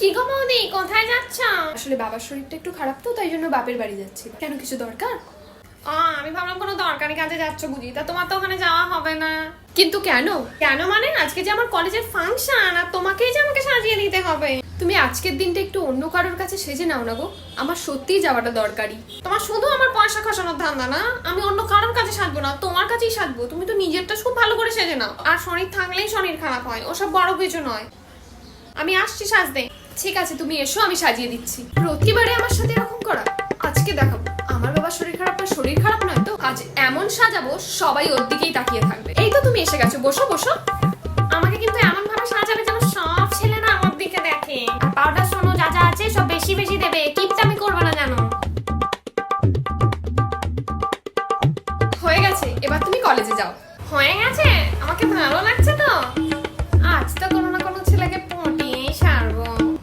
কি গো বৌদি, কোথায় যাচ্ছ? আসলে বাবার শরীরটা একটু খারাপ, তো তাই জন্য বাপের বাড়ি যাচ্ছি। কেন, কিছু দরকার? আমি ভাবলাম কোনো দরকারি কাজে যাচ্ছ বুঝি, তা তোমার তো ওখানে যাওয়া হবে না। কিন্তু কেন? কেন মানে আজকে যে আমার কলেজের ফাংশন, আর তোমাকেই যে আমাকে সাজিয়ে দিতে হবে। তুমি আজকের দিনটা একটু অন্য কারোর কাছে সেজে নাও না গো, আমার সত্যিই যাওয়াটা দরকারি। তোমার শুধু আমার পয়সা খসানোর ধান্দা না? আমি অন্য কারোর কাছে সাজবো না, তোমার কাছেই সাজবো। তুমি তো নিজেরটা খুব ভালো করে সেজে নাও। আর শরীর থাকলেই শরীর খারাপ হয়, ওসব বড় কিছু নয়। আমি আসছি সাজতে। ঠিক আছে, তুমি এসো, আমি সাজিয়ে দিচ্ছি। প্রতিবারে আমার সাথে এরকম করা, আজকে দেখাবো আমার বাবার শরীর খারাপ না, শরীর খারাপ নয় তো। আজ এমন সাজাবো সবাই ওর দিকেই তাকিয়ে থাকবে। এই তো তুমি এসে গেছো, বসো বসো। আমাকে কিন্তু এমন ভাবে সাজাবে যেন সব ছেলে না আমার দিকে দেখে। আর পাউডার সোনো যা যা আছে সব বেশি বেশি দেবে, কিপটামি করবে না জানো। হয়ে গেছে, এবার তুমি কলেজে যাও। হয়ে গেছে? আমাকে ভালো লাগছে তো। আজ তো কোনো না কোনো